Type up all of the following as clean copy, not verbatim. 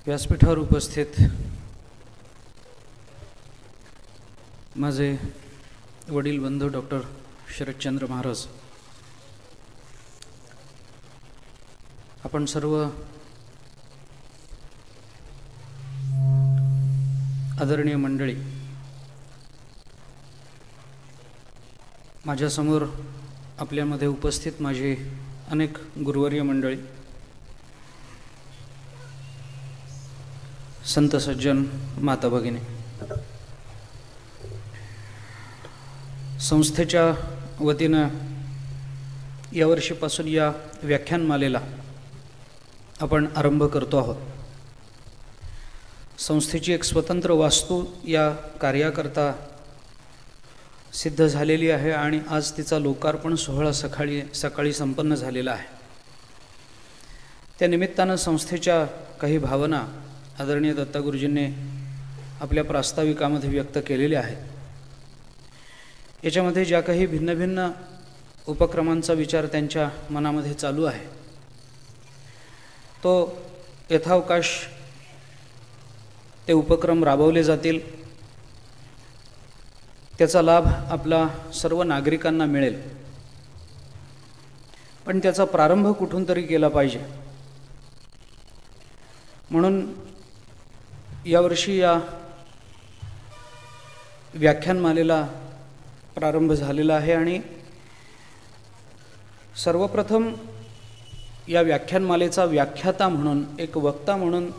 व्यासपीठावर उपस्थित माझे वडील बंधू डॉक्टर शरदचंद्र महाराज, आपण सर्व आदरणीय मंडळी, माझ्यासमोर आपल्यामध्ये उपस्थित माझे अनेक गुरुवर्य मंडळी, संत सज्जन, माता भगिनी, संस्थेच्या वतीनं यावर्षीपासून या व्याख्यानमालेला आपण आरंभ करतो आहोत. संस्थेची एक स्वतंत्र वास्तू या कार्याकरता सिद्ध झालेली आहे आणि आज तिचा लोकार्पण सोहळा सकाळी संपन्न झालेला आहे. त्या निमित्तानं संस्थेच्या काही भावना आदरणीय दत्तगुरुजींनी आपल्या प्रास्ताविकामध्ये व्यक्त केलेल्या आहेत. याच्यामध्ये ज्या काही भिन्न भिन्न उपक्रमांचा विचार त्यांच्या मनामध्ये चालू आहे तो यथावकाश ते उपक्रम राबवले जातील, त्याचा लाभ आपला सर्व नागरिकांना मिळेल. पण त्याचा प्रारंभ कुठून तरी केला पाहिजे, म्हणून यावर्षी या व्याख्यानमालेला प्रारंभ झालेला आहे आणि सर्वप्रथम या व्याख्यानमालेचा व्याख्याता म्हणून, एक वक्ता म्हणून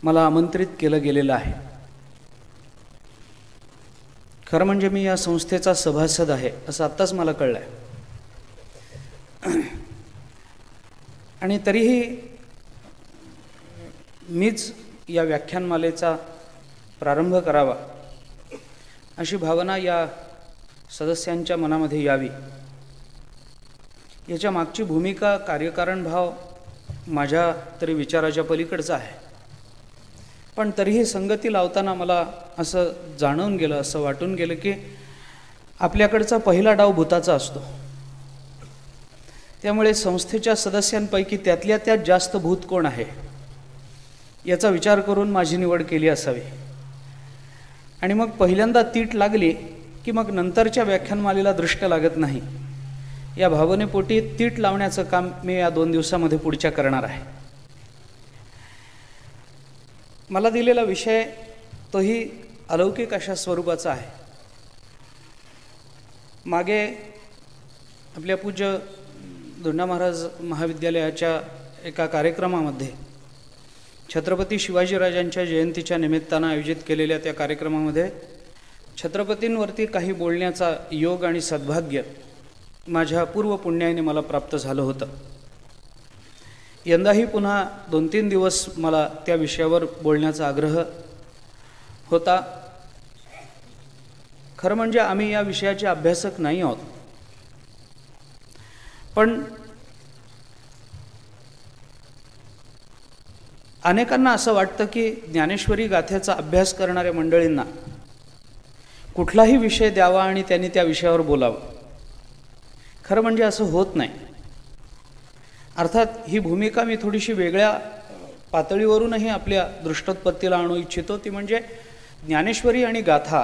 मला आमंत्रित केलं गेलेलं आहे. खरं म्हणजे मी या संस्थेचा सभासद आहे असं आत्ताच मला कळलं आहे, आणि तरीही मीच या व्याख्यानमालेचा प्रारंभ करावा अशी भावना या सदस्यांच्या मनामध्ये यावी. याच्या मागची भूमिका, कार्यकारण भाव माझ्या तरी विचाराच्या पलीकडचा आहे. पण तरीही संगती लावताना मला असं जाणवून गेलं, असं वाटून गेलं की आपल्याकडचा पहिला डाव भूताचा असतो. त्यामुळे संस्थेच्या सदस्यांपैकी त्यातल्या त्यात जास्त भूत कोण आहे याचा विचार करून माझी निवड केली असावी. आणि मग पहिल्यांदा तीट लागली की मग नंतरच्या व्याख्यानमालेला दृष्ट लागत नाही, या भावनेपोटी तीट लावण्याचं काम मी या 2 दिवसामध्ये पुढच्या करणार आहे. मला दिलेला विषय तोही अलौकिक अशा स्वरूपाचा आहे. मागे आपल्या पूज्य दोंडा महाराज महाविद्यालयाच्या एका कार्यक्रमामध्ये छत्रपती शिवाजीराजांच्या जयंतीच्या निमित्तानं आयोजित केलेल्या त्या कार्यक्रमामध्ये छत्रपतींवरती काही बोलण्याचा योग आणि सद्भाग्य माझ्या पूर्व पुण्याने मला प्राप्त झालं होतं. यंदाही पुन्हा 2-3 दिवस मला त्या विषयावर बोलण्याचा आग्रह होता. खरं म्हणजे आम्ही या विषयाचे अभ्यासक नाही आहोत, पण अनेकांना असं वाटतं की ज्ञानेश्वरी गाथेचा अभ्यास करणाऱ्या मंडळींना कुठलाही विषय द्यावा आणि त्यांनी त्या विषयावर बोलावं. खरं म्हणजे असं होत नाही. अर्थात ही भूमिका मी थोडीशी वेगळ्या पातळीवरूनही आपल्या दृष्टोत्पत्तीला आणू इच्छितो. ती म्हणजे ज्ञानेश्वरी आणि गाथा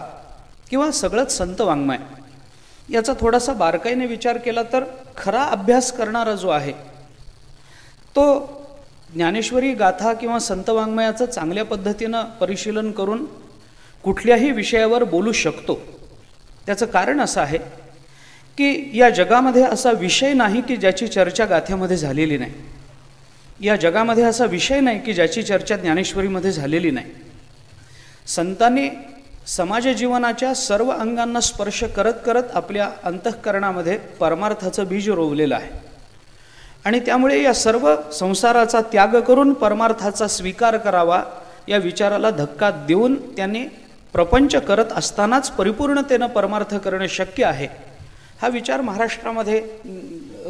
किंवा सगळंच संत वाङ्मय याचा थोडासा बारकाईने विचार केला तर खरा अभ्यास करणारा जो आहे तो ज्ञानेश्वरी गाथा किंवा संत वाङ्मयाचं चांगल्या पद्धतीनं परिशीलन करून कुठल्याही विषयावर बोलू शकतो. त्याचं कारण असं आहे की या जगामध्ये असा विषय नाही की ज्याची चर्चा गाथ्यामध्ये झालेली नाही. या जगामध्ये असा विषय नाही की ज्याची चर्चा ज्ञानेश्वरीमध्ये झालेली नाही. संतांनी समाज जीवनाच्या सर्व अंगांना स्पर्श करत करत आपल्या अंतःकरणामध्ये परमार्थाचं बीज रोवलेलं आहे आणि त्यामुळे या सर्व संसाराचा त्याग करून परमार्थाचा स्वीकार करावा या विचाराला धक्का देऊन त्यांनी प्रपंच करत असतानाच परिपूर्णतेनं परमार्थ करणे शक्य आहे हा विचार महाराष्ट्रामध्ये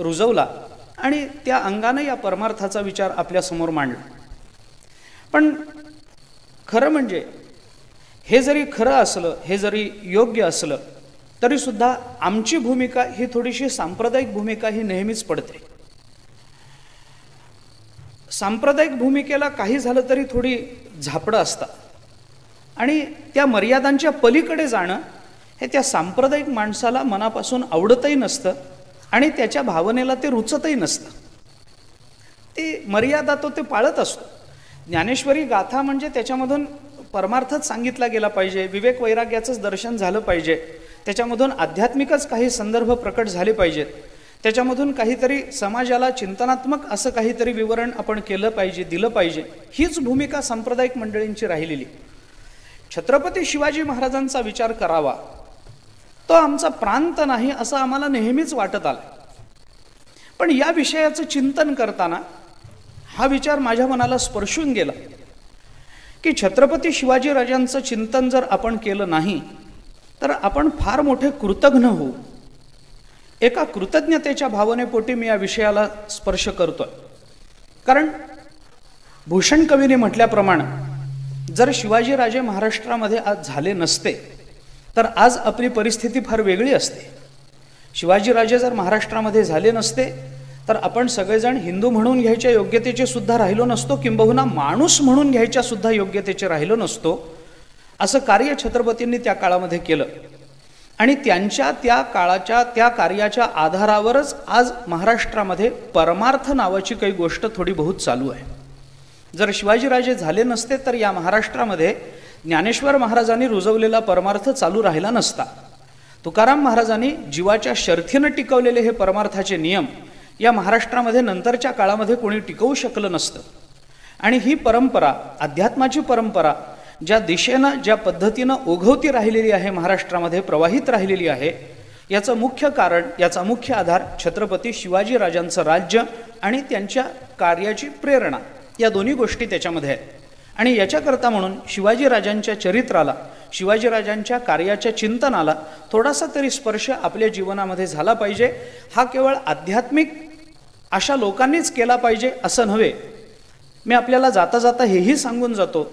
रुजवला आणि त्या अंगाने या परमार्थाचा विचार आपल्यासमोर मांडला. पण खरं म्हणजे हे जरी खरं असलं, हे जरी योग्य असलं तरीसुद्धा आमची भूमिका ही थोडीशी सांप्रदायिक भूमिका ही नेहमीच पडते. सांप्रदायिक भूमिकेला काही झालं तरी थोडी झापडं असतात आणि त्या मर्यादांच्या पलीकडे जाणं हे त्या सांप्रदायिक माणसाला मनापासून आवडतही नसतं आणि त्याच्या भावनेला ते रुचतही नसतं. ती मर्यादा ते पाळत असतो. ज्ञानेश्वरी गाथा म्हणजे त्याच्यामधून परमार्थच सांगितला गेला पाहिजे, विवेक वैराग्याचंच दर्शन झालं पाहिजे, त्याच्यामधून आध्यात्मिकच काही संदर्भ प्रकट झाले पाहिजेत, त्याच्यामधून काहीतरी समाजाला चिंतनात्मक असं काहीतरी विवरण आपण केलं पाहिजे, दिलं पाहिजे. हीच भूमिका सांप्रदायिक मंडळींची राहिलेली. छत्रपती शिवाजी महाराजांचा विचार करावा तो आमचा प्रांत नाही असं आम्हाला नेहमीच वाटत आलं. पण या विषयाचं चिंतन करताना हा विचार माझ्या मनाला स्पर्शून गेला की छत्रपती शिवाजीराजांचं चिंतन जर आपण केलं नाही तर आपण फार मोठे कृतघ्न होऊ. एका कृतज्ञतेच्या भावनेपोटी मी या विषयाला स्पर्श करतोय. कारण भूषण कवीने म्हटल्याप्रमाणे जर शिवाजीराजे महाराष्ट्रामध्ये आज झाले नसते तर आज आपली परिस्थिती फार वेगळी असते. शिवाजीराजे जर महाराष्ट्रामध्ये झाले नसते तर आपण सगळेजण हिंदू म्हणून घ्यायच्या योग्यतेचे सुद्धा राहिलो नसतो, किंबहुना माणूस म्हणून घ्यायच्या सुद्धा योग्यतेचे राहिलो नसतो. असं कार्य छत्रपतींनी त्या काळामध्ये केलं आणि त्यांच्या त्या काळाच्या त्या कार्याच्या आधारावरच आज महाराष्ट्रामध्ये परमार्थ नावाची काही गोष्ट थोडी बहुत चालू आहे. जर शिवाजीराजे झाले नसते तर या महाराष्ट्रामध्ये ज्ञानेश्वर महाराजांनी रुजवलेला परमार्थ चालू राहिला नसता. तुकाराम महाराजांनी जीवाच्या शर्थीनं टिकवलेले हे परमार्थाचे नियम या महाराष्ट्रामध्ये नंतरच्या काळामध्ये कोणी टिकवू शकलं नसतं. आणि ही परंपरा, अध्यात्माची परंपरा ज्या दिशेनं ज्या पद्धतीनं ओघवती राहिलेली आहे, महाराष्ट्रामध्ये प्रवाहित राहिलेली आहे, याचं मुख्य कारण, याचा मुख्य आधार छत्रपती शिवाजीराजांचं राज्य आणि त्यांच्या कार्याची प्रेरणा, या दोन्ही गोष्टी त्याच्यामध्ये आहेत. आणि याच्याकरता म्हणून शिवाजीराजांच्या चरित्राला, शिवाजीराजांच्या कार्याच्या चिंतनाला थोडासा तरी स्पर्श आपल्या जीवनामध्ये झाला पाहिजे. हा केवळ आध्यात्मिक अशा लोकांनीच केला पाहिजे असं नव्हे. मी आपल्याला जाता जाता हेही सांगून जातो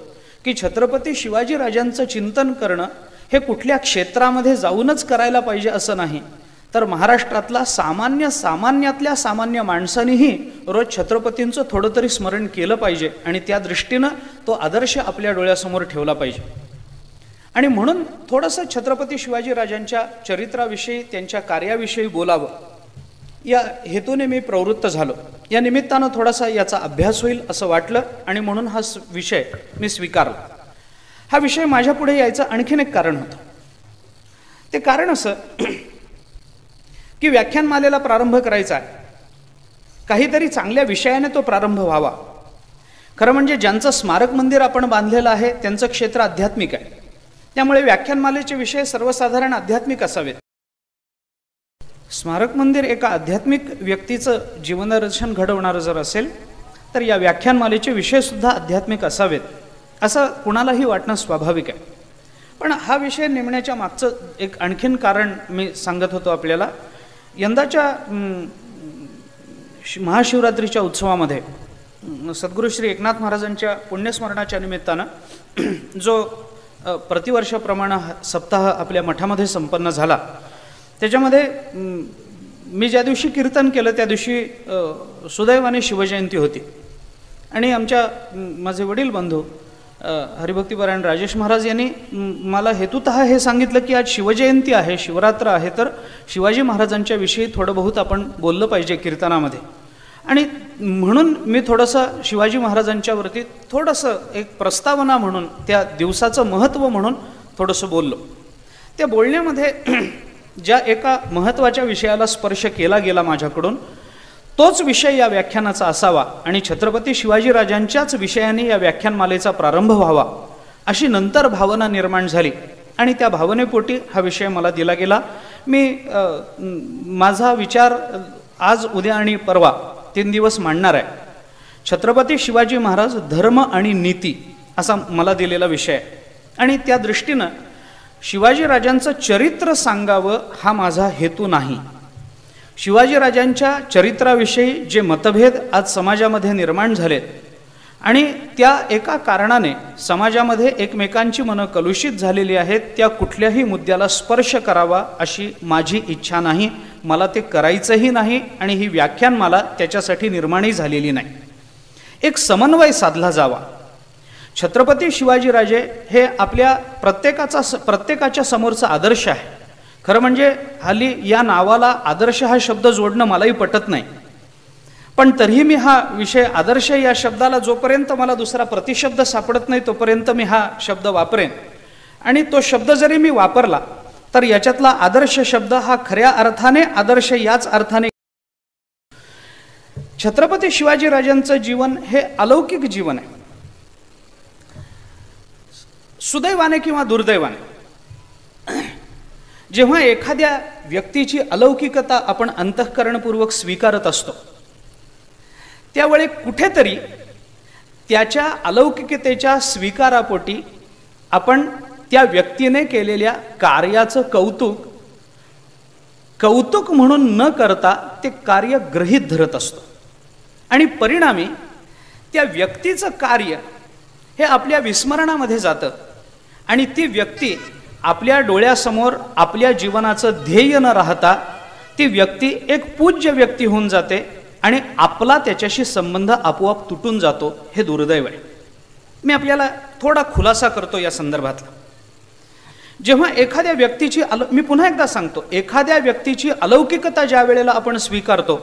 की छत्रपती शिवाजीराजांचं चिंतन करणं हे कुठल्या क्षेत्रामध्ये जाऊनच करायला पाहिजे असं नाही, तर महाराष्ट्रातला सामान्यातल्या सामान्य माणसांनीही रोज छत्रपतींचं थोडं तरी स्मरण केलं पाहिजे आणि त्या दृष्टीनं तो आदर्श आपल्या डोळ्यासमोर ठेवला पाहिजे. आणि म्हणून थोडंसं छत्रपती शिवाजीराजांच्या चरित्राविषयी, त्यांच्या कार्याविषयी बोलावं या हेतूने मी प्रवृत्त झालो. या निमित्तानं थोडासा याचा अभ्यास होईल असं वाटलं आणि म्हणून हा विषय मी स्वीकारला. हा विषय माझ्यापुढे यायचं आणखीन एक कारण होतं. ते कारण असं की व्याख्यानमालेला प्रारंभ करायचा आहे, काहीतरी चांगल्या विषयाने तो प्रारंभ व्हावा. खरं म्हणजे ज्यांचं स्मारक मंदिर आपण बांधलेलं आहे त्यांचं क्षेत्र आध्यात्मिक आहे, त्यामुळे व्याख्यानमालेचे विषय सर्वसाधारण आध्यात्मिक असावेत. स्मारक मंदिर एका आध्यात्मिक व्यक्तीचं जीवनदर्शन घडवणारं जर असेल तर या व्याख्यानमालेचे विषयसुद्धा आध्यात्मिक असावेत असं कुणालाही वाटणं स्वाभाविक आहे. पण हा विषय नेमण्याच्या मागचं एक आणखीन कारण मी सांगत होतो आपल्याला. यंदाच्या महाशिवरात्रीच्या उत्सवामध्ये सद्गुरू श्री एकनाथ महाराजांच्या पुण्यस्मरणाच्या निमित्तानं जो प्रतिवर्षाप्रमाणे सप्ताह आपल्या मठामध्ये संपन्न झाला, त्याच्यामध्ये मी ज्या दिवशी कीर्तन केलं त्या दिवशी सुदैवाने शिवजयंती होती. आणि माझे वडील बंधू हरिभक्तीपरायण राजेश महाराज यांनी मला हेतुतः हे सांगितलं की आज शिवजयंती आहे, शिवरात्र आहे, तर शिवाजी महाराजांच्या विषयी थोडं बहुत आपण बोललं पाहिजे कीर्तनामध्ये. आणि म्हणून मी थोडंसं शिवाजी महाराजांच्यावरती थोडंसं एक प्रस्तावना म्हणून, त्या दिवसाचं महत्त्व म्हणून थोडंसं बोललो. त्या बोलण्यामध्ये ज्या एका महत्त्वाच्या विषयाला स्पर्श केला गेला माझ्याकडून, तोच विषय या व्याख्यानाचा असावा आणि छत्रपती शिवाजीराजांच्याच विषयाने या व्याख्यानमालेचा प्रारंभ व्हावा अशी नंतर भावना निर्माण झाली आणि त्या भावनेपोटी हा विषय मला दिला गेला. माझा विचार आज, उद्या आणि परवा 3 दिवस मांडणार आहे. छत्रपती शिवाजी महाराज, धर्म आणि नीती असा मला दिलेला विषय आहे आणि त्या दृष्टीनं शिवाजीराजांचं चरित्र सांगावं हा माझा हेतू नाही. शिवाजीराजांच्या चरित्राविषयी जे मतभेद आज समाजामध्ये निर्माण झालेत आणि त्या एका कारणाने समाजामध्ये एकमेकांची मनं कलुषित झालेली आहेत, त्या कुठल्याही मुद्द्याला स्पर्श करावा अशी माझी इच्छा नाही. मला ते करायचंही नाही आणि ही व्याख्यान मला त्याच्यासाठी निर्माणही झालेली नाही. एक समन्वय साधला जावा. छत्रपती शिवाजीराजे हे आपल्या प्रत्येकाच्या समोरचा आदर्श आहे. खरं म्हणजे हल्ली या नावाला आदर्श हा शब्द जोडणं मलाही पटत नाही, पण तरीही मी हा विषय आदर्श या शब्दाला जोपर्यंत मला दुसरा प्रतिशब्द सापडत नाही तोपर्यंत मी हा शब्द वापरेन. आणि तो शब्द जरी मी वापरला तर याच्यातला आदर्श शब्द हा खऱ्या अर्थाने आदर्श याच अर्थाने. छत्रपती शिवाजीराजांचं जीवन हे अलौकिक जीवन आहे. सुदैवाने किंवा दुर्दैवाने जेव्हा एखाद्या व्यक्तीची अलौकिकता आपण अंतःकरणपूर्वक स्वीकारत असतो त्यावेळी कुठेतरी त्याच्या अलौकिकतेच्या स्वीकारापोटी आपण त्या व्यक्तीने केलेल्या कार्याचं कौतुक म्हणून न करता ते कार्य गृहीत धरत असतो. आणि परिणामी त्या व्यक्तीचं कार्य हे आपल्या विस्मरणामध्ये जातं आणि ती व्यक्ती आपल्या डोळ्यासमोर आपल्या जीवनाचं ध्येय न राहता ती व्यक्ती एक पूज्य व्यक्ती होऊन जाते आणि आपला त्याच्याशी संबंध आपोआप तुटून जातो. हे दुर्दैव आहे. मी आपल्याला थोडा खुलासा करतो या संदर्भातला. जेव्हा एखाद्या व्यक्तीची मी पुन्हा एकदा सांगतो, एखाद्या व्यक्तीची अलौकिकता ज्या वेळेला आपण स्वीकारतो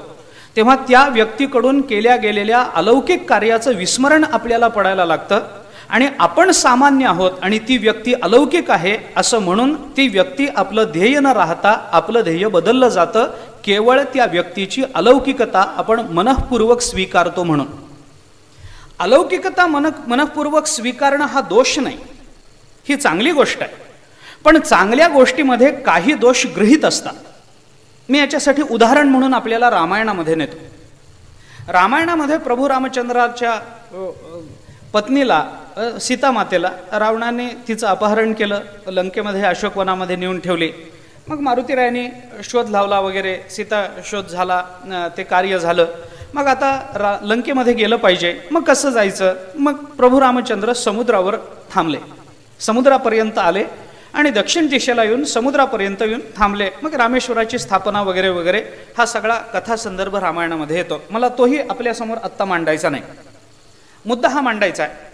तेव्हा त्या व्यक्तीकडून केल्या गेलेल्या अलौकिक कार्याचं विस्मरण आपल्याला पडायला लागतं आणि आपण सामान्य आहोत आणि ती व्यक्ती अलौकिक आहे असं म्हणून ती व्यक्ती आपलं ध्येय न राहता आपलं ध्येय बदललं जातं. केवळ त्या व्यक्तीची अलौकिकता आपण मनःपूर्वक स्वीकारतो म्हणून. अलौकिकता मनःपूर्वक स्वीकारणं हा दोष नाही, ही चांगली गोष्ट आहे. पण चांगल्या गोष्टीमध्ये काही दोष गृहीत असतात. मी याच्यासाठी उदाहरण म्हणून आपल्याला रामायणामध्ये नेतो. रामायणामध्ये प्रभू रामचंद्राच्या पत्नीला सीतामातेला रावणाने तिचं अपहरण केलं, लंकेमध्ये अशोकवनामध्ये नेऊन ठेवली. मग मारुतीरायांनी शोध लावला वगैरे, सीता शोध झाला, ते कार्य झालं. मग आता लंकेमध्ये गेलं पाहिजे, मग कसं जायचं? मग प्रभू रामचंद्र समुद्रावर थांबले, समुद्रापर्यंत आले आणि दक्षिण दिशेला येऊन समुद्रापर्यंत येऊन थांबले. मग रामेश्वराची स्थापना वगैरे वगैरे हा सगळा कथा संदर्भ रामायणामध्ये येतो. मला तोही आपल्यासमोर आत्ता मांडायचा नाही. मुद्दा हा मांडायचा आहे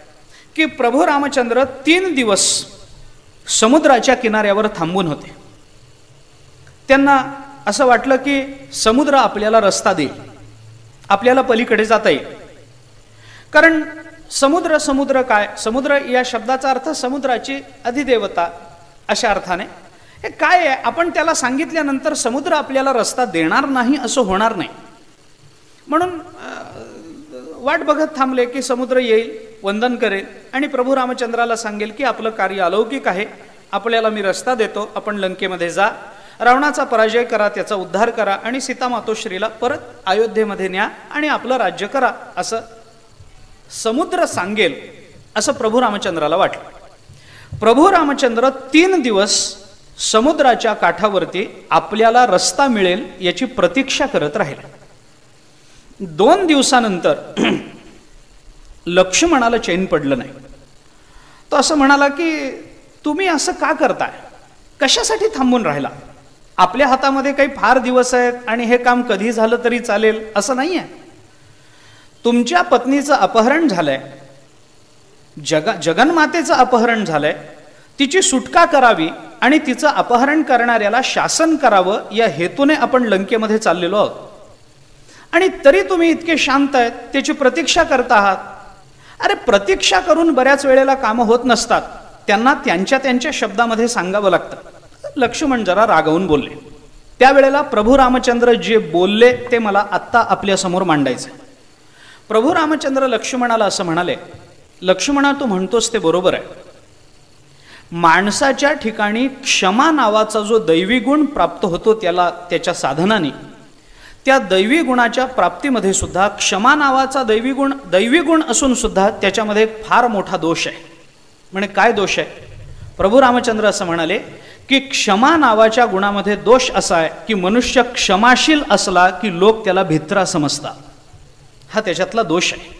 की प्रभू रामचंद्र 3 दिवस समुद्राच्या किनाऱ्यावर थांबून होते. त्यांना असं वाटलं की समुद्र आपल्याला रस्ता देईल, आपल्याला पलीकडे जाता येईल. कारण समुद्र काय? समुद्र या शब्दाचा अर्थ समुद्राची अधिदेवता अशा अर्थाने. हे काय आहे? आपण त्याला सांगितल्यानंतर समुद्र आपल्याला रस्ता देणार नाही असं होणार नाही. म्हणून वाट बघत थांबले की समुद्र येईल, वंदन करेल आणि प्रभू रामचंद्राला सांगेल की आपलं कार्य अलौकिक आहे, आपल्याला मी रस्ता देतो, आपण लंकेमध्ये जा, रावणाचा पराजय करा, त्याचा उद्धार करा आणि सीता मातोश्रीला परत अयोध्येमध्ये न्या आणि आपलं राज्य करा, असं समुद्र सांगेल असं प्रभू रामचंद्राला वाटलं. प्रभू रामचंद्र 3 दिवस समुद्राच्या काठावरती आपल्याला रस्ता मिळेल याची प्रतीक्षा करत राहिले. 2 दिवसानंतर लक्ष्मणाला चैन पडलं नाही. तो असं म्हणाला की तुम्ही असं का करताय? कशासाठी थांबून राहिला? आपल्या हातामध्ये काही फार दिवस आहेत आणि हे काम कधी झालं तरी चालेल असं नाही आहे. तुमच्या पत्नीचं अपहरण झालंय, जगन्मातेचं अपहरण झालंय, तिची सुटका करावी आणि तिचं अपहरण करणाऱ्याला शासन करावं या हेतूने आपण लंकेमध्ये चाललेलो आहोत. आणि तरी तुम्ही इतके शांत आहेत, त्याची प्रतीक्षा करता आहात. अरे प्रतीक्षा करून बऱ्याच वेळेला कामं होत नसतात, त्यांना त्यांच्या शब्दामध्ये सांगावं लागतं. लक्ष्मण जरा रागावून बोलले. त्यावेळेला प्रभू रामचंद्र जे बोलले ते मला आत्ता आपल्यासमोर मांडायचं. प्रभू रामचंद्र लक्ष्मणाला असं म्हणाले, लक्ष्मणा तू म्हणतोस ते बरोबर आहे. माणसाच्या ठिकाणी क्षमा नावाचा जो दैवी गुण प्राप्त होतो त्याच्या साधनाने, त्या दैवी गुणाच्या प्राप्तीमध्ये सुद्धा क्षमा नावाचा दैवी गुण असून सुद्धा त्याच्यामध्ये फार मोठा दोष आहे. म्हणजे काय दोष आहे? प्रभू रामचंद्र असं म्हणाले की क्षमा नावाच्या गुणामध्ये दोष असा आहे की मनुष्य क्षमाशील असला की लोक त्याला भित्रा समजतात. हा त्याच्यातला दोष आहे.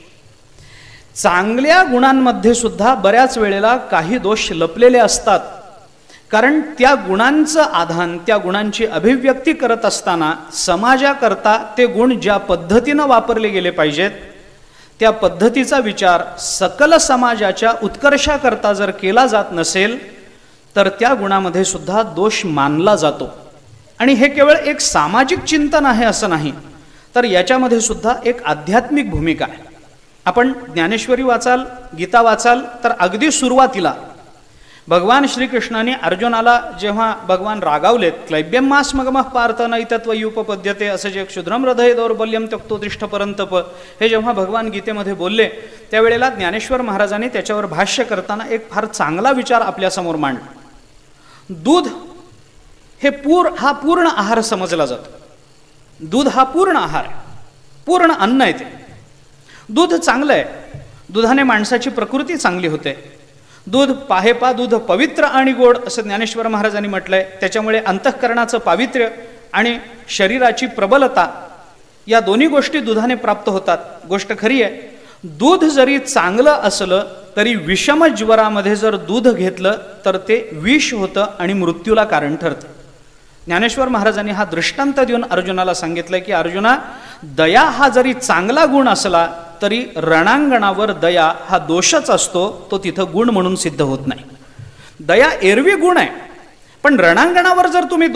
चांगल्या गुणांमध्ये सुद्धा बऱ्याच वेळेला काही दोष लपलेले असतात. कारण त्या गुणांचं आधान, त्या गुणांची अभिव्यक्ती करत असताना समाजाकरता ते गुण ज्या पद्धतीनं वापरले गेले पाहिजेत त्या पद्धतीचा विचार सकल समाजाच्या उत्कर्षाकरता जर केला जात नसेल तर त्या गुणामध्ये सुद्धा दोष मानला जातो. आणि हे केवळ एक सामाजिक चिंतन आहे असं नाही, तर याच्यामध्ये सुद्धा एक आध्यात्मिक भूमिका आहे. आपण ज्ञानेश्वरी वाचाल, गीता वाचाल तर अगदी सुरुवातीला भगवान श्रीकृष्णाने अर्जुनाला जेव्हा भगवान रागावलेत, क्लैब्यमास्मगमः पार्थ नैतत्वयुपपद्यते असं जे क्षुद्रम हृदय दौर्बल्यम त्यक्तोदिष्ट परंतप हे जेव्हा भगवान गीतेमध्ये बोलले, त्यावेळेला ज्ञानेश्वर महाराजांनी त्याच्यावर भाष्य करताना एक फार चांगला विचार आपल्यासमोर मांडला. दूध हे हा पूर्ण आहार समजला जातो. दूध हा पूर्ण आहार आहे, पूर्ण अन्न आहे. ते दूध चांगलं आहे. दुधाने माणसाची प्रकृती चांगली होते. दूध पाहेपा दूध पवित्र आणि गोड असं ज्ञानेश्वर महाराजांनी म्हटलंय. त्याच्यामुळे अंतःकरणाचं पावित्र्य आणि शरीराची प्रबलता या दोन्ही गोष्टी दुधाने प्राप्त होतात. गोष्ट खरी आहे. दूध जरी चांगलं असलं तरी विषम ज्वरामध्ये जर दूध घेतलं तर ते विष होतं आणि मृत्यूला कारण ठरतं. ज्ञानेश्वर महाराजांनी हा दृष्टांत देऊन अर्जुनाला सांगितलंय की अर्जुना, दया हा जरी चांगला गुण असला तरी रणांगणावर दया हा दोषच असतो, तो तिथं गुण म्हणून सिद्ध होत नाही. दया एरवी गुण आहे, पण रणांगणावर जर तुम्ही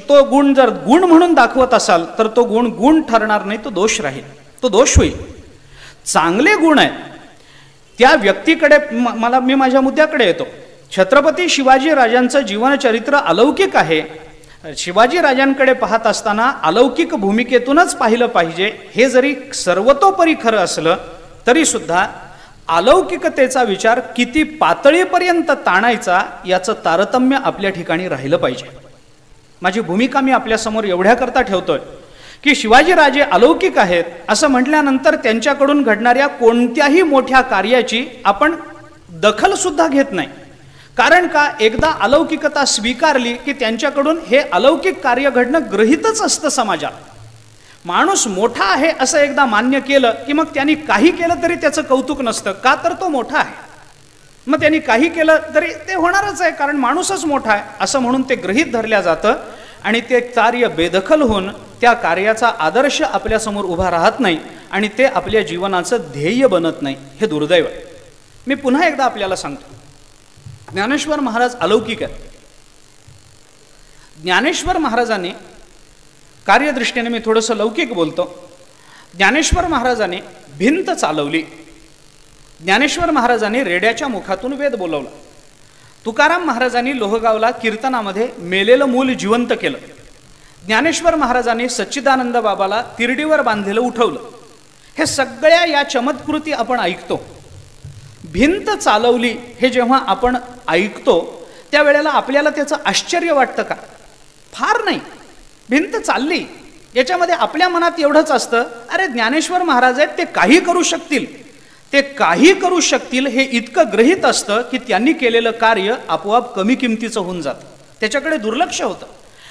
तो गुण जर गुण म्हणून दाखवत असाल तर तो गुण ठरणार नाही, तो दोष राहील, तो दोष होईल. चांगले गुण आहेत त्या व्यक्तीकडे मी माझ्या मुद्द्याकडे येतो. छत्रपती शिवाजी राजांचं जीवनचरित्र अलौकिक आहे. शिवाजी राजांकडे पाहत असताना अलौकिक भूमिकेतूनच पाहिलं पाहिजे. हे जरी सर्वतोपरी खरं असलं तरी सुद्धा अलौकिकतेचा विचार किती पातळीपर्यंत ताणायचा याचं तारतम्य आपल्या ठिकाणी राहिलं पाहिजे. माझी भूमिका मी आपल्यासमोर एवढ्याकरता ठेवतोय की शिवाजी राजे अलौकिक आहेत असं म्हटल्यानंतर त्यांच्याकडून घडणाऱ्या कोणत्याही मोठ्या कार्याची आपण दखल सुद्धा घेत नाही. कारण का, एकदा अलौकिकता स्वीकारली की त्यांच्याकडून हे अलौकिक कार्य घडणं गृहीतच असतं समाजात. माणूस मोठा आहे असं एकदा मान्य केलं की मग त्यांनी काही केलं तरी त्याचं कौतुक नसतं. का, तर तो मोठा आहे. मग त्यांनी काही केलं तरी ते होणारच आहे, कारण माणूसच मोठा आहे असं म्हणून ते गृहीत धरल्या जातं आणि ते कार्य बेदखल होऊन त्या कार्याचा आदर्श आपल्यासमोर उभा राहत नाही आणि ते आपल्या जीवनाचं ध्येय बनत नाही. हे दुर्दैव आहे. मी पुन्हा एकदा आपल्याला सांगतो, ज्ञानेश्वर महाराज अलौकिक आहेत. ज्ञानेश्वर महाराजांनी कार्यदृष्टीने, मी थोडंसं लौकिक बोलतो, ज्ञानेश्वर महाराजांनी भिंत चालवली. ज्ञानेश्वर महाराजांनी रेड्याच्या मुखातून वेद बोलवला. तुकाराम महाराजांनी लोहगावला कीर्तनामध्ये मेलेलं मूल जिवंत केलं. ज्ञानेश्वर महाराजांनी सच्चिदानंद बाबाला तिरडीवर बांधलेलं उठवलं. हे सगळ्या या चमत्कृती आपण ऐकतो. भिंत चालवली हे जेव्हा आपण ऐकतो त्यावेळेला आपल्याला त्याचं आश्चर्य वाटतं का? फार नाही. भिंत चालली याच्यामध्ये आपल्या मनात एवढंच असतं, अरे ज्ञानेश्वर महाराज आहेत, ते काही करू शकतील, ते काही करू शकतील हे इतकं गृहीत असतं की त्यांनी केलेलं कार्य आपोआप कमी किमतीचं होऊन जातं. त्याच्याकडे दुर्लक्ष होतं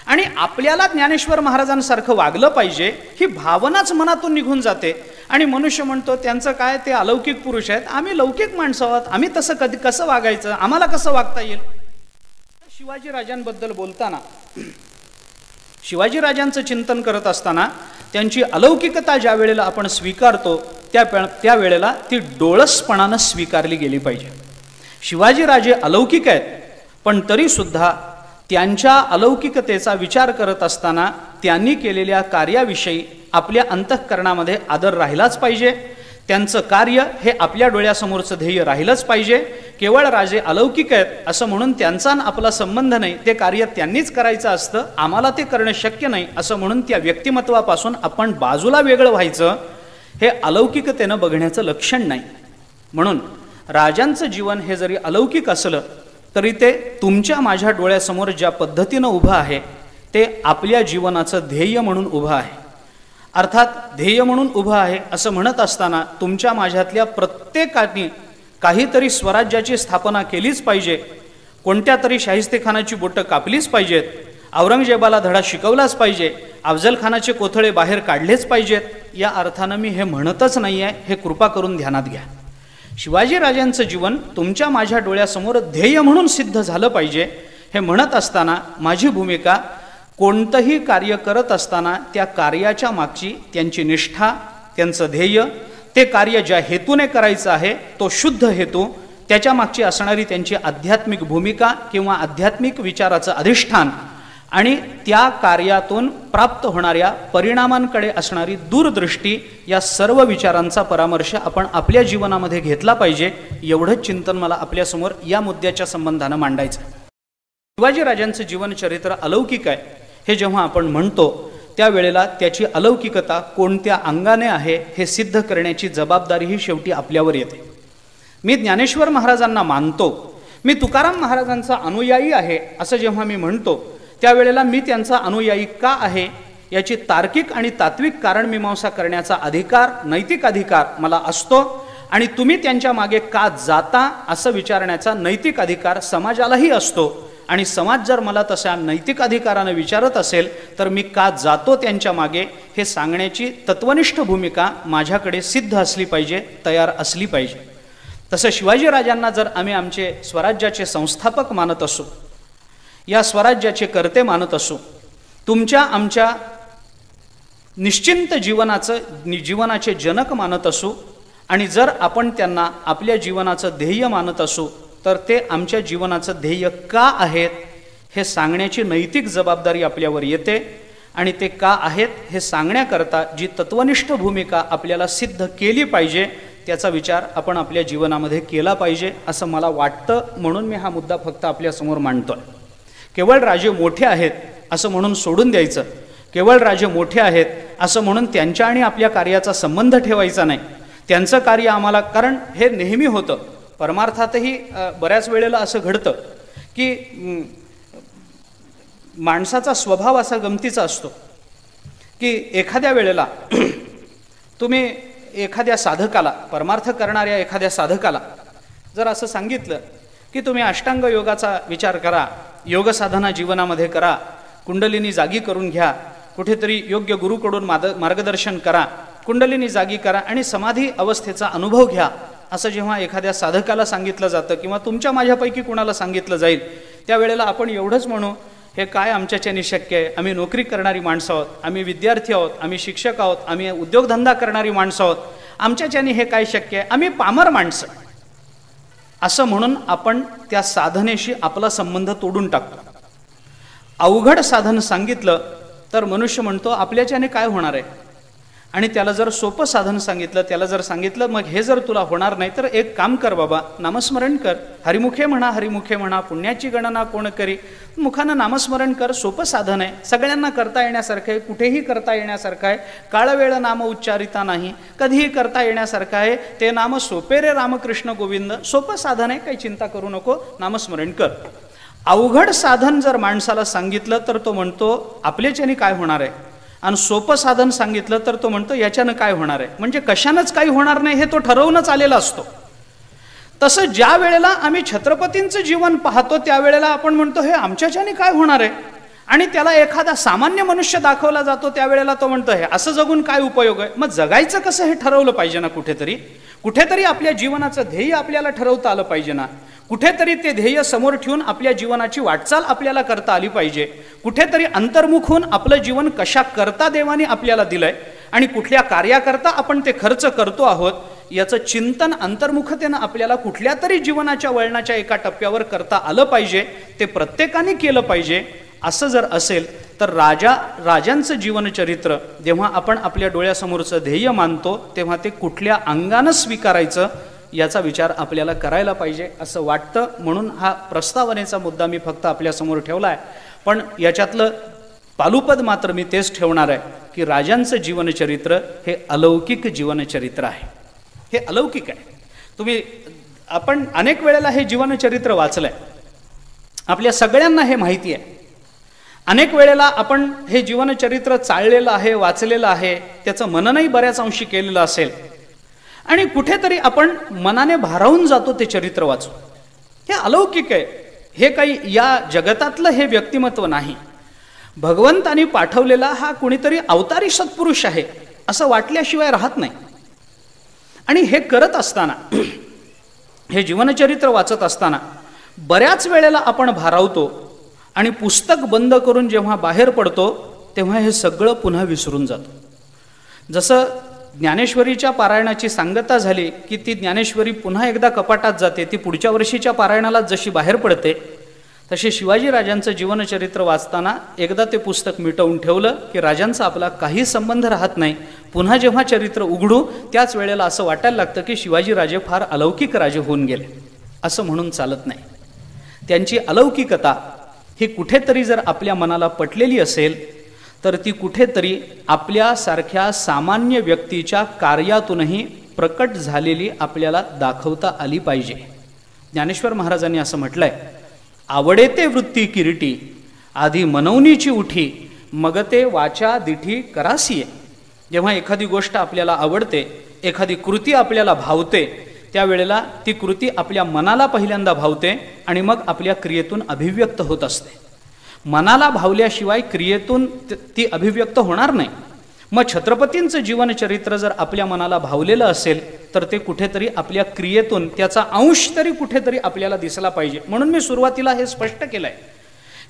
आणि आपल्याला ज्ञानेश्वर महाराजांसारखं वागलं पाहिजे ही भावनाच मनातून निघून जाते आणि मनुष्य म्हणतो त्यांचं काय, ते अलौकिक पुरुष आहेत, आम्ही लौकिक माणसं आहोत, आम्ही तसं कसं वागायचं, आम्हाला कसं वागता येईल. शिवाजी राजांबद्दल बोलताना, शिवाजी राजांचं चिंतन करत असताना त्यांची अलौकिकता ज्या वेळेला आपण स्वीकारतो त्या वेळेला ती डोळसपणानं स्वीकारली गेली पाहिजे. शिवाजी राजे अलौकिक आहेत, पण तरी सुद्धा त्यांच्या अलौकिकतेचा विचार करत असताना त्यांनी केलेल्या कार्याविषयी आपल्या अंतःकरणामध्ये आदर राहिलाच पाहिजे. त्यांचं कार्य हे आपल्या डोळ्यासमोरचं ध्येय राहिलंच पाहिजे. केवळ राजे अलौकिक आहेत असं म्हणून त्यांचा आपला संबंध नाही, ते कार्य त्यांनीच करायचं असतं, आम्हाला ते करणं शक्य नाही असं म्हणून त्या व्यक्तिमत्वापासून आपण बाजूला वेगळं व्हायचं, हे अलौकिकतेनं बघण्याचं लक्षण नाही. म्हणून राजांचं जीवन हे जरी अलौकिक असलं तरी ते तुमच्या माझ्या डोळ्यासमोर ज्या पद्धतीनं उभं आहे ते आपल्या जीवनाचं ध्येय म्हणून उभं आहे. अर्थात ध्येय म्हणून उभं आहे असं म्हणत असताना तुमच्या माझ्यातल्या प्रत्येकाने काहीतरी स्वराज्याची स्थापना केलीच पाहिजे, कोणत्या तरी शाहिस्तेखानाची बोटं कापलीच पाहिजेत, औरंगजेबाला धडा शिकवलाच पाहिजे, अफजलखानाचे कोथळे बाहेर काढलेच पाहिजेत. या अर्थानं मी हे म्हणतच नाही आहे, हे कृपा करून ध्यानात घ्या. शिवाजी राजांचं जीवन तुमच्या माझ्या डोळ्यासमोर ध्येय म्हणून सिद्ध झालं पाहिजे. हे म्हणत असताना माझी भूमिका, कोणतंही कार्य करत असताना त्या कार्याच्या मागची त्यांची निष्ठा, त्यांचं ध्येय, ते कार्य ज्या हेतूने करायचं आहे तो शुद्ध हेतू, त्याच्या मागची असणारी त्यांची आध्यात्मिक भूमिका किंवा आध्यात्मिक विचाराचं अधिष्ठान आणि त्या कार्यातून प्राप्त होणाऱ्या परिणामांकडे असणारी दूरदृष्टी, या सर्व विचारांचा परामर्श आपण आपल्या जीवनामध्ये घेतला पाहिजे. एवढंच चिंतन मला आपल्यासमोर या मुद्द्याच्या संबंधानं मांडायचं. शिवाजीराजांचं जीवनचरित्र अलौकिक आहे हे जेव्हा आपण म्हणतो त्यावेळेला त्याची अलौकिकता कोणत्या अंगाने आहे हे सिद्ध करण्याची जबाबदारी ही शेवटी आपल्यावर येते. मी ज्ञानेश्वर महाराजांना मानतो, मी तुकाराम महाराजांचा अनुयायी आहे असं जेव्हा मी म्हणतो त्यावेळेला मी त्यांचा अनुयायी का आहे याची तार्किक आणि तात्विक कारणमीमांसा करण्याचा अधिकार, नैतिक अधिकार मला असतो. आणि तुम्ही त्यांच्या मागे का जाता असं विचारण्याचा नैतिक अधिकार समाजालाही असतो. आणि समाज जर मला तशा नैतिक अधिकारानं विचारत असेल तर मी का जातो त्यांच्या मागे हे सांगण्याची तत्वनिष्ठ भूमिका माझ्याकडे सिद्ध असली पाहिजे, तयार असली पाहिजे. तसं शिवाजीराजांना जर आम्ही आमचे स्वराज्याचे संस्थापक मानत असू, या स्वराज्याचे कर्ते मानत असू, तुमच्या आमच्या निश्चिंत जीवनाचे जनक मानत असू, आणि जर आपण त्यांना आपल्या जीवनाचं ध्येय मानत असू तर ते आमच्या जीवनाचं ध्येय का आहेत हे सांगण्याची नैतिक जबाबदारी आपल्यावर येते. आणि ते का आहेत हे सांगण्याकरता जी तत्वनिष्ठ भूमिका आपल्याला सिद्ध केली पाहिजे त्याचा विचार आपण आपल्या जीवनामध्ये केला पाहिजे असं मला वाटतं. म्हणून मी हा मुद्दा फक्त आपल्यासमोर मांडतोय. केवळ राजे मोठे आहेत असं म्हणून सोडून द्यायचं, केवळ राजे मोठे आहेत असं म्हणून त्यांच्या आणि आपल्या कार्याचा संबंध ठेवायचा नाही. त्यांचं कार्य आम्हाला, कारण हे नेहमी होतं, परमार्थातही बऱ्याच वेळेला असं घडतं की माणसाचा स्वभाव असा गमतीचा असतो की एखाद्या वेळेला तुम्ही एखाद्या साधकाला, परमार्थ करणाऱ्या एखाद्या साधकाला जर असं सांगितलं की तुम्ही अष्टांग योगाचा विचार करा, योग साधना जीवनामध्ये करा, कुंडलिनी जागी करून घ्या, कुठेतरी योग्य गुरुकडून मार्गदर्शन करा, कुंडलिनी जागी करा आणि समाधी अवस्थेचा अनुभव घ्या, असं जेव्हा एखाद्या साधकाला सांगितलं जातं किंवा तुमच्या माझ्यापैकी कुणाला सांगितलं जाईल त्यावेळेला आपण एवढंच म्हणू, हे काय आमच्याच्याने शक्य आहे, आम्ही नोकरी करणारी माणसं आहोत, आम्ही विद्यार्थी आहोत, आम्ही शिक्षक आहोत, आम्ही उद्योगधंदा करणारी माणसं आहोत, आमच्याच्याने हे काय शक्य आहे, आम्ही पामर माणसं, असं म्हणून आपण त्या साधनेशी आपला संबंध तोडून टाकतो. अवघड साधन सांगितलं तर मनुष्य म्हणतो आपल्याच्याने काय होणार आहे, आणि त्याला जर सोपं साधन सांगितलं, त्याला जर सांगितलं मग हे जर तुला होणार नाही तर एक काम कर बाबा, नामस्मरण कर, हरिमुखे म्हणा, हरिमुखे म्हणा, पुण्याची गणना कोण करी, मुखानं नामस्मरण कर, सोपं साधन आहे, सगळ्यांना करता येण्यासारखं आहे, कुठेही करता येण्यासारखं आहे, काळवेळ नाम उच्चारिता नाही, कधीही करता येण्यासारखं आहे, ते नाम सोपे रे रामकृष्ण गोविंद, सोपं साधन आहे, काही चिंता करू नको, नामस्मरण कर. अवघड साधन जर माणसाला सांगितलं तर तो म्हणतो आपल्याच्याने काय होणार आहे, आणि सोपं साधन सांगितलं तर तो म्हणतो याच्यानं काय होणार आहे, म्हणजे कशानंच काही होणार नाही हे तो ठरवूनच आलेला असतो. तसं ज्या वेळेला आम्ही छत्रपतींचं जीवन पाहतो त्यावेळेला आपण म्हणतो हे आमच्याच्याने काय होणार आहे, आणि त्याला एखादा सामान्य मनुष्य दाखवला जातो त्यावेळेला तो म्हणतो हे असं जगून काय उपयोग आहे. मग जगायचं कसं हे ठरवलं पाहिजे ना, कुठेतरी आपल्या जीवनाचं ध्येय आपल्याला ठरवता आलं पाहिजे ना, कुठेतरी ते ध्येय समोर ठेवून आपल्या जीवनाची वाटचाल आपल्याला करता आली पाहिजे, कुठेतरी अंतर्मुख होऊन आपलं जीवन कशा करता देवाने आपल्याला दिलंय आणि कुठल्या कार्याकरता आपण ते खर्च करतो आहोत याचं चिंतन अंतर्मुखतेनं आपल्याला कुठल्या तरी जीवनाच्या वळणाच्या एका टप्प्यावर करता आलं पाहिजे. ते प्रत्येकाने केलं पाहिजे. असं जर असेल तर राजांचं जीवनचरित्र जेव्हा आपण आपल्या डोळ्यासमोरचं ध्येय मानतो तेव्हा ते कुठल्या अंगानं स्वीकारायचं याचा विचार आपल्याला करायला पाहिजे असं वाटतं. म्हणून हा प्रस्तावनेचा मुद्दा मी फक्त आपल्यासमोर ठेवला आहे. पण याच्यातलं पालुपद मात्र मी तेच ठेवणार आहे की राजांचं जीवनचरित्र हे अलौकिक जीवनचरित्र आहे. हे अलौकिक आहे. आपण अनेक वेळेला हे जीवनचरित्र वाचलंय, आपल्या सगळ्यांना हे माहिती आहे. अनेक वेळेला आपण हे जीवनचरित्र चाळलेलं आहे, वाचलेलं आहे, त्याचं मननही बऱ्याच अंशी केलेलं असेल आणि कुठेतरी आपण मनाने भारावून जातो ते चरित्र वाचून. हे अलौकिक आहे. हे काही या जगतातलं हे व्यक्तिमत्व नाही. भगवंतानी पाठवलेला हा कुणीतरी अवतारी सत्पुरुष आहे असं वाटल्याशिवाय राहत नाही. आणि हे करत असताना, हे जीवनचरित्र वाचत असताना बऱ्याच वेळेला आपण भारावतो आणि पुस्तक बंद करून जेव्हा बाहेर पडतो तेव्हा हे सगळं पुन्हा विसरून जातो. जसं ज्ञानेश्वरीच्या पारायणाची सांगता झाली की ती ज्ञानेश्वरी पुन्हा एकदा कपाटात जाते. ती पुढच्या वर्षीच्या पारायणाला जशी बाहेर पडते तसे शिवाजीराजांचं जीवनचरित्र वाचताना एकदा ते पुस्तक मिटवून ठेवलं की राजांचा आपला काही संबंध राहत नाही. पुन्हा जेव्हा चरित्र उघडू त्याच वेळेला असं वाटायला लागतं की शिवाजीराजे फार अलौकिक राजे होऊन गेले. असं म्हणून चालत नाही. त्यांची अलौकिकता ही कुठेतरी जर आपल्या मनाला पटलेली असेल तर ती कुठेतरी आपल्यासारख्या सामान्य व्यक्तीच्या कार्यातूनही प्रकट झालेली आपल्याला दाखवता आली पाहिजे. ज्ञानेश्वर महाराजांनी असं म्हटलंय, आवडेते वृत्ती किरीटी आधी मनवनीची उठी मग ते वाचा दिठी करासीये. जेव्हा एखादी गोष्ट आपल्याला आवडते, एखादी कृती आपल्याला भावते, त्यावेळेला ती कृती आपल्या मनाला पहिल्यांदा भावते आणि मग आपल्या क्रियेतून अभिव्यक्त होत असते. मनाला भावल्याशिवाय क्रियेतून ती अभिव्यक्त होणार नाही. मग छत्रपतींचं जीवनचरित्र जर आपल्या मनाला भावलेलं असेल तर ते कुठेतरी आपल्या क्रियेतून त्याचा अंश तरी कुठेतरी आपल्याला दिसला पाहिजे. म्हणून मी सुरुवातीला हे स्पष्ट केलंय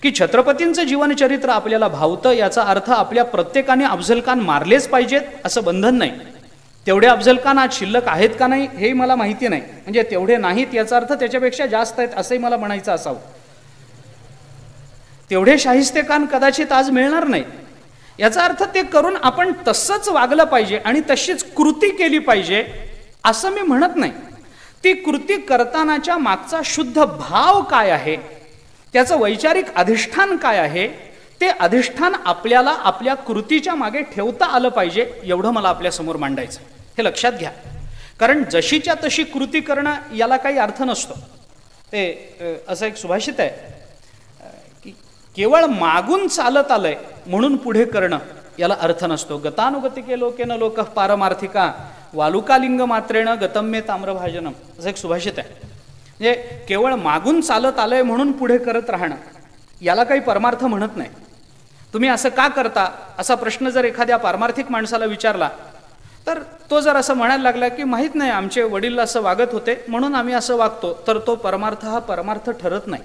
की छत्रपतींचं जीवनचरित्र आपल्याला भावतं याचा अर्थ आपल्या प्रत्येकाने अफजलखान मारलेच पाहिजेत असं बंधन नाही. तेवढे अफजलखान आज शिल्लक आहेत का नाही हेही मला माहिती नाही. म्हणजे तेवढे नाहीत याचा अर्थ त्याच्यापेक्षा जास्त आहेत असंही मला म्हणायचं असावं. तेवढे शाहिस्ते खान कदाचित आज मिळणार नाही. याचा अर्थ ते करून आपण तसंच वागलं पाहिजे आणि तशीच कृती केली पाहिजे असं मी म्हणत नाही. ती कृती करतानाच्या मागचा शुद्ध भाव काय आहे, त्याचं वैचारिक अधिष्ठान काय आहे, ते अधिष्ठान आपल्याला आपल्या कृतीच्या मागे ठेवता आलं पाहिजे एवढं मला आपल्या समोर मांडायचं. हे लक्षात घ्या. कारण जशीच्या तशी कृती करणं याला काही अर्थ नसतो. ते असं एक सुभाषित आहे की केवळ मागून चालत आलंय म्हणून पुढे करणं याला अर्थ नसतो. गतानुगतिके लोकेन लोक पारमार्थिका वालुकालिंग मात्रेण गतम्ये ताम्रभाजनम असं एक सुभाषित आहे. म्हणजे केवळ मागून चालत आलंय म्हणून पुढे करत राहणं याला काही परमार्थ म्हणत नाही. तुम्ही असं का करता असा प्रश्न जर एखाद्या पारमार्थिक माणसाला विचारला तर तो जर असं म्हणायला लागला की माहीत नाही आमचे वडील असं वागत होते म्हणून आम्ही असं वागतो, तर तो परमार्थ हा परमार्थ ठरत नाही.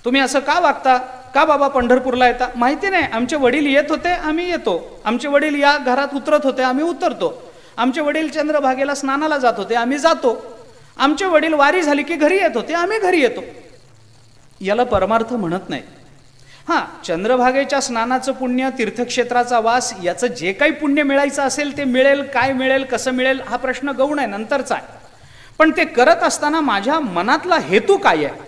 तुम्ही असं का वागता, का बाबा पंढरपूरला येता, माहिती नाही आमचे वडील येत होते आम्ही येतो, आमचे वडील या घरात उतरत होते आम्ही उतरतो, आमचे वडील चंद्रभागेला स्नानाला जात होते आम्ही जातो, आमचे वडील वारी झाली की घरी येत होते आम्ही घरी येतो. याला परमार्थ म्हणत नाही. हां, चंद्रभागेच्या स्नानाचं पुण्य, तीर्थक्षेत्राचा वास, याचं जे काही पुण्य मिळायचं असेल ते मिळेल, काय मिळेल, कसं मिळेल हा प्रश्न गौण आहे, नंतरचा आहे. पण ते करत असताना माझ्या मनातला हेतू काय आहे,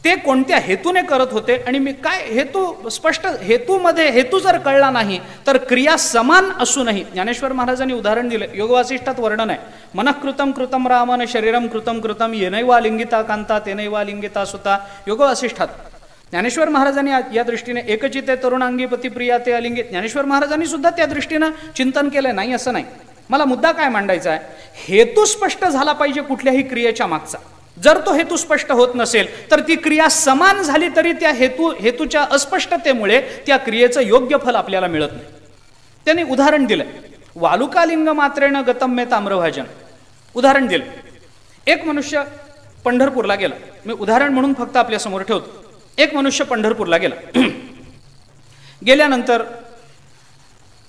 ते कोणत्या हेतूने करत होते आणि मी काय हेतू, स्पष्ट हेतूमध्ये हेतू जर कळला नाही तर क्रिया समान असूनही. ज्ञानेश्वर महाराजांनी उदाहरण दिलं, योगवासिष्ठात वर्णन आहे, मनःकृतम कृतम रामन शरीरम कृतम कृतम येनैवा लिंगिता कांता तेनैवा लिंगिता सुता. योगवासिष्ठात ज्ञानेश्वर महाराजांनी या दृष्टीने एकचिते तरुणांगी पती प्रिया ते अलिंगी, ज्ञानेश्वर महाराजांनी सुद्धा त्या दृष्टीनं चिंतन केलं नाही असं नाही. मला मुद्दा काय मांडायचा आहे, हेतू स्पष्ट झाला पाहिजे कुठल्याही क्रियेच्या मागचा. जर तो हेतू स्पष्ट होत नसेल तर ती क्रिया समान झाली तरी त्या हेतूच्या अस्पष्टतेमुळे त्या क्रियेचं योग्य फल आपल्याला मिळत नाही. त्यांनी उदाहरण दिलं, वालुकालिंग मात्रेण गतम्ये ताम्रभाजन उदाहरण दिलं. एक मनुष्य पंढरपूरला गेला, मी उदाहरण म्हणून फक्त आपल्या समोर ठेवतो. एक मनुष्य पंढरपूरला गेला, गेल्यानंतर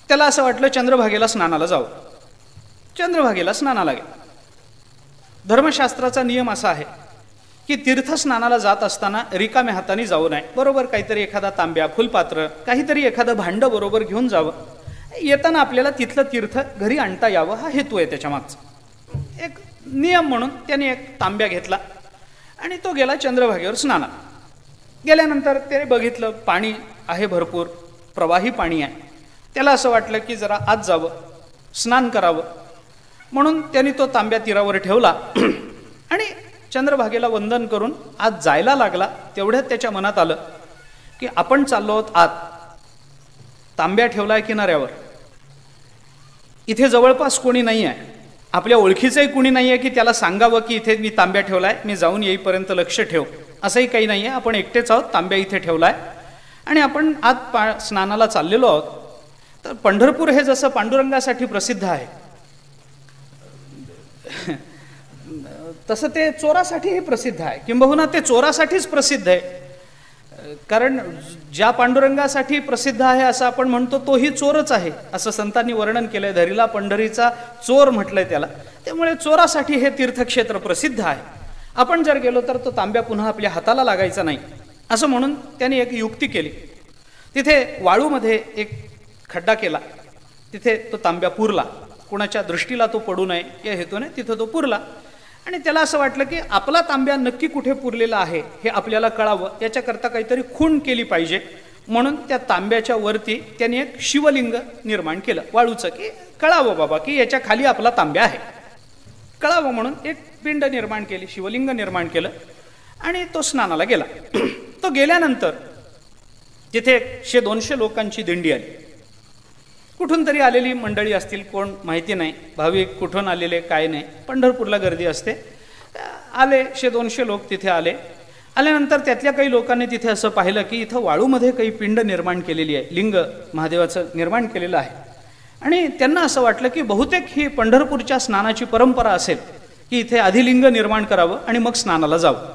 त्याला असं वाटलं चंद्रभागेला स्नानाला जावं. चंद्रभागेला स्नानाला गेला. धर्मशास्त्राचा नियम असा आहे की तीर्थस्नानाला जात असताना रिकाम्या हाताने जाऊ नये. बरोबर काहीतरी एखादा तांब्या, फुलपात्र, काहीतरी एखादं भांडं बरोबर घेऊन जावं. येताना आपल्याला तिथलं तीर्थ घरी आणता यावं हा हेतू आहे त्याच्या मागचा. एक नियम म्हणून त्याने एक तांब्या घेतला आणि तो गेला चंद्रभागेवर स्नानाला. गेल्यानंतर त्याने बघितलं पाणी आहे, भरपूर प्रवाही पाणी आहे. त्याला असं वाटलं की जरा आत जावं, स्नान करावं, म्हणून त्यांनी तो तांब्या तीरावर ठेवला आणि चंद्रभागेला वंदन करून आत जायला लागला. तेवढ्यात त्याच्या मनात आलं की आपण चाललो आहोत आत, तांब्या ठेवलाय किनाऱ्यावर, इथे जवळपास कोणी नाही आहे, आपल्या ओळखीचंही कोणी नाही आहे की त्याला सांगावं की इथे मी तांब्या ठेवलाय, मी जाऊन येईपर्यंत लक्ष ठेव, असंही काही नाही आहे. आपण एकटेच आहोत, तांब्या इथे ठेवलाय आणि आपण आत स्नानाला चाललेलो आहोत. तर पंढरपूर हे जसं पांडुरंगासाठी प्रसिद्ध आहे तसं ते चोरासाठीही प्रसिद्ध आहे, किंबहुना ते चोरासाठीच प्रसिद्ध आहे. कारण ज्या पांडुरंगासाठी प्रसिद्ध आहे असं आपण म्हणतो तोही चोरच आहे असं संतांनी वर्णन केलंय. धरीला पंढरीचा चोर म्हटलंय त्याला. त्यामुळे चोरासाठी हे तीर्थक्षेत्र प्रसिद्ध आहे. आपण जर गेलो तर तो तांब्या पुन्हा आपल्या हाताला लागायचा नाही असं म्हणून त्यांनी एक युक्ती केली. तिथे वाळूमध्ये एक खड्डा केला, तिथे तो तांब्या पुरला. कुणाच्या दृष्टीला तो पडू नये या हेतूने तिथं तो पुरला. आणि त्याला असं वाटलं की आपला तांब्या नक्की कुठे पुरलेला आहे हे आपल्याला कळावं, याच्याकरता काहीतरी खूण केली पाहिजे. म्हणून त्या तांब्याच्या वरती त्यांनी एक शिवलिंग निर्माण केलं वाळूचं, की कळावं बाबा की याच्या खाली आपला तांब्या आहे, कळावं म्हणून एक पिंड निर्माण केली, शिवलिंग निर्माण केलं. आणि तो स्नानाला गेला. तो गेल्यानंतर तिथे 100-200 लोकांची दिंडी आली. कुठून तरी आलेली मंडळी असतील, कोण माहिती नाही, भाविक कुठून आलेले काय नाही. पंढरपूरला गर्दी असते. आले 100-200 लोक तिथे आले. आल्यानंतर त्यातल्या काही लोकांनी तिथे असं पाहिलं की इथं वाळूमध्ये काही पिंड निर्माण केलेली आहे, लिंग महादेवाचं निर्माण केलेलं आहे. आणि त्यांना असं वाटलं की बहुतेक ही पंढरपूरच्या स्नानाची परंपरा असेल की इथे आधी लिंग निर्माण करावं आणि मग स्नानाला जावं.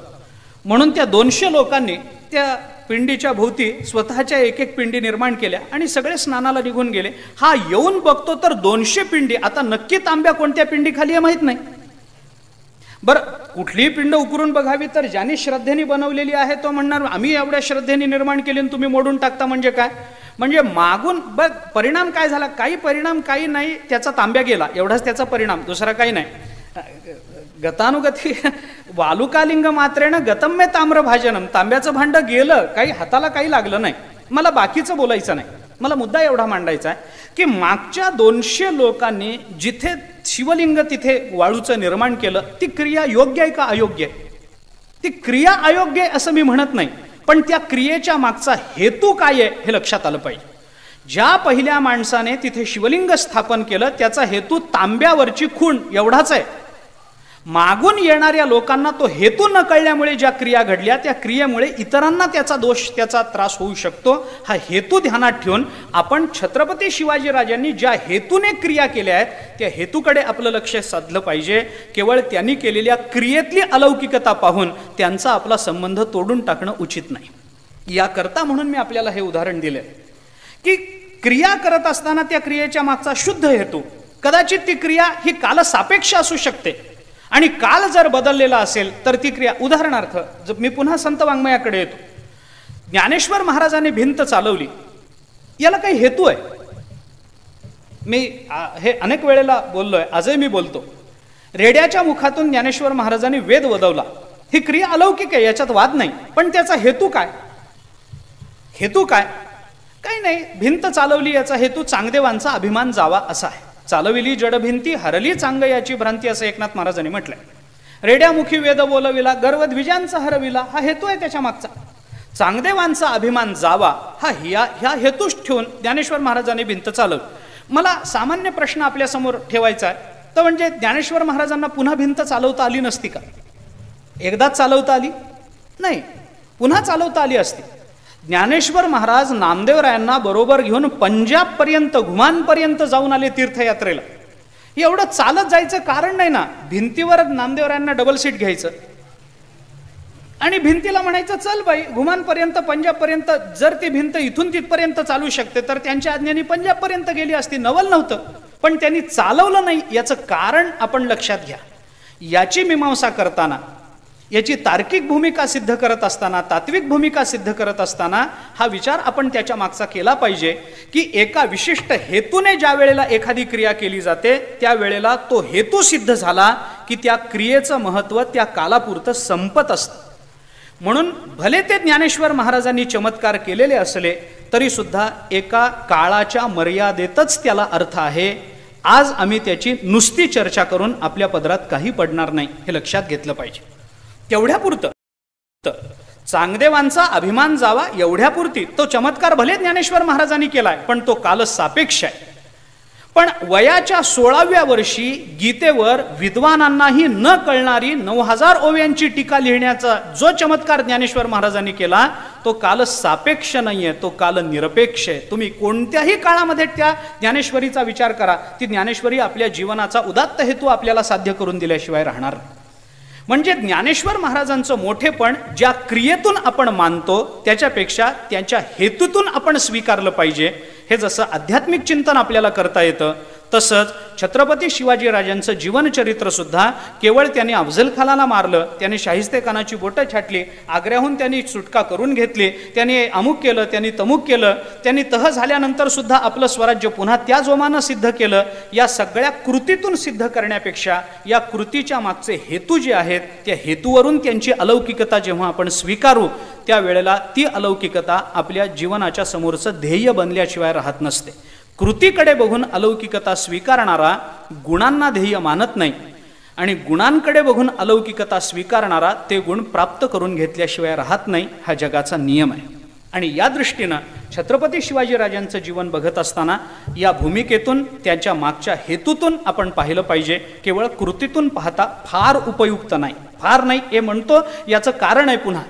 म्हणून त्या 200 लोकांनी त्या पिंडीच्या भोवती स्वतःच्या एक पिंडी निर्माण केल्या आणि सगळे स्नानाला निघून गेले. हा येऊन बघतो तर 200 पिंडी. आता नक्की तांब्या कोणत्या पिंडी खाली आहे माहित नाही. बरं, कुठलीही पिंड उकरून बघावी तर ज्याने श्रद्धेने बनवलेली आहे तो म्हणणार आम्ही एवढ्या श्रद्धेने निर्माण केली आणि तुम्ही मोडून टाकता म्हणजे काय. म्हणजे मागून बघ परिणाम काय झाला, काही परिणाम काही नाही, त्याचा तांब्या गेला एवढाच त्याचा परिणाम, दुसरा काही नाही. गतानुगती वालुकालिंग मात्रेनं गतम्य ताम्रभाजनम. तांब्याचं भांड गेलं, काही हाताला काही लागलं नाही. मला बाकीचं बोलायचं नाही, मला मुद्दा एवढा मांडायचा आहे की मागच्या 200 लोकांनी जिथे शिवलिंग तिथे वाळूचं निर्माण केलं ती क्रिया योग्य आहे का अयोग्य आहे. ती क्रिया अयोग्य आहे असं मी म्हणत नाही, पण त्या क्रियेच्या मागचा हेतू काय आहे हे लक्षात आलं पाहिजे. ज्या पहिल्या माणसाने तिथे शिवलिंग स्थापन केलं त्याचा हेतू तांब्यावरची खूण एवढाच आहे. मागून येणाऱ्या लोकांना तो हेतू न कळल्यामुळे ज्या क्रिया घडल्या त्या क्रियेमुळे इतरांना त्याचा दोष, त्याचा त्रास होऊ शकतो. हा हेतू ध्यानात ठेवून आपण छत्रपती शिवाजीराजांनी ज्या हेतूने क्रिया केल्या आहेत त्या हेतूकडे आपलं लक्ष साधलं पाहिजे. केवळ त्यांनी केलेल्या क्रियेतली अलौकिकता पाहून त्यांचा आपला संबंध तोडून टाकणं उचित नाही. याकरता म्हणून मी आपल्याला हे उदाहरण दिलं की क्रिया करत असताना त्या क्रियेच्या मागचा शुद्ध हेतू, कदाचित ती क्रिया ही कालसापेक्ष असू शकते आणि काल जर बदललेला असेल तर ती क्रिया, उदाहरणार्थ मी पुन्हा संत वाङ्मयाकडे येतो. ज्ञानेश्वर महाराजांनी भिंत चालवली, याला काही हेतू आहे. मी हे अनेक वेळेला बोललोय, आजही मी बोलतो. रेड्याच्या मुखातून ज्ञानेश्वर महाराजांनी वेद वदवला, ही क्रिया अलौकिक आहे, याच्यात वाद नाही. पण त्याचा हेतू काय, हेतू काय, काही नाही. भिंत चालवली याचा हेतू चांगदेवांचा अभिमान जावा असा आहे. चालविली जडभिंती हरली चांग याची भ्रांती असं एकनाथ महाराजांनी म्हटलंय. रेड्यामुखी वेद बोलविला गर्वध्विजांचा हरविला, हा हेतू आहे त्याच्या मागचा. चांगदेवांचा अभिमान जावा हा ह्या हेतूच ठेवून ज्ञानेश्वर महाराजांनी भिंत चालवली. मला सामान्य प्रश्न आपल्या समोर ठेवायचा आहे, तो म्हणजे ज्ञानेश्वर महाराजांना पुन्हा भिंत चालवता आली नसती का? एकदाच चालवता आली नाही, पुन्हा चालवता आली असती. ज्ञानेश्वर महाराज नामदेवरायांना बरोबर घेऊन पंजाब पर्यंत, घुमानपर्यंत जाऊन आले तीर्थयात्रेला. एवढं चालत जायचं कारण नाही ना. भिंतीवर नामदेवरायांना डबल सीट घ्यायचं आणि भिंतीला म्हणायचं चल बाई घुमानपर्यंत, पंजाबपर्यंत. जर ती भिंत इथून तिथपर्यंत चालू शकते तर त्यांच्या आज्ञेने पंजाबपर्यंत गेली असती, नवल नव्हतं. पण त्यांनी चालवलं नाही, याचं कारण आपण लक्षात घ्या. याची मीमांसा करताना, याची तार्किक भूमिका सिद्ध करत असताना, तात्विक भूमिका सिद्ध करत असताना हा विचार आपण त्याच्या मागचा केला पाहिजे की एका विशिष्ट हेतूने ज्या वेळेला एखादी क्रिया केली जाते त्यावेळेला तो हेतू सिद्ध झाला की त्या क्रियेचं महत्त्व त्या कालापुरतं संपत असतं. म्हणून भले ते ज्ञानेश्वर महाराजांनी चमत्कार केलेले असले तरी सुद्धा एका काळाच्या मर्यादेतच त्याला अर्थ आहे. आज आम्ही त्याची नुसती चर्चा करून आपल्या पदरात काही पडणार नाही, हे लक्षात घेतलं पाहिजे. तेवढ्यापुरतं चांगदेवांचा अभिमान जावा एवढ्यापुरती तो चमत्कार भले ज्ञानेश्वर महाराजांनी केलाय पण तो कालसापेक्ष आहे. पण वयाच्या 16व्या वर्षी गीतेवर विद्वानांनाही न कळणारी 9000 ओव्यांची टीका लिहिण्याचा जो चमत्कार ज्ञानेश्वर महाराजांनी केला तो कालसापेक्ष नाहीये, तो कालनिरपेक्ष आहे. तुम्ही कोणत्याही काळामध्ये त्या ज्ञानेश्वरीचा विचार करा, ती ज्ञानेश्वरी आपल्या जीवनाचा उदात्त हेतू आपल्याला साध्य करून दिल्याशिवाय राहणार नाही. म्हणजे ज्ञानेश्वर महाराजांचं मोठेपण ज्या क्रियेतून आपण मानतो त्याच्यापेक्षा त्यांच्या हेतूतून आपण स्वीकारलं पाहिजे. हे जसं आध्यात्मिक चिंतन आपल्याला करता येतं, तसंच छत्रपती शिवाजीराजांचं जीवनचरित्र सुद्धा केवळ त्यांनी अफजल खानाला मारलं, त्यांनी शाहिस्तेखानाची बोटं छाटली, आग्र्याहून त्यांनी सुटका करून घेतली, त्यांनी अमुक केलं, त्यांनी तमुक केलं, त्यांनी तह झाल्यानंतर सुद्धा आपलं स्वराज्य पुन्हा त्या जोमानं सिद्ध केलं, या सगळ्या कृतीतून सिद्ध करण्यापेक्षा या कृतीच्या मागचे हेतू जे आहेत त्या हेतूवरून त्यांची अलौकिकता जेव्हा आपण स्वीकारू त्यावेळेला ती अलौकिकता आपल्या जीवनाच्या समोरचं ध्येय बनल्याशिवाय राहत नसते. कृतीकडे बघून अलौकिकता स्वीकारणारा गुणांना ध्येय मानत नाही आणि गुणांकडे बघून अलौकिकता स्वीकारणारा ते गुण प्राप्त करून घेतल्याशिवाय राहत नाही. हा जगाचा नियम आहे. आणि या दृष्टीनं छत्रपती शिवाजीराजांचं जीवन बघत असताना या भूमिकेतून त्यांच्या मागच्या हेतूतून आपण पाहिलं पाहिजे. केवळ कृतीतून पाहता फार उपयुक्त नाही. फार नाही हे म्हणतो याचं कारण आहे पुन्हा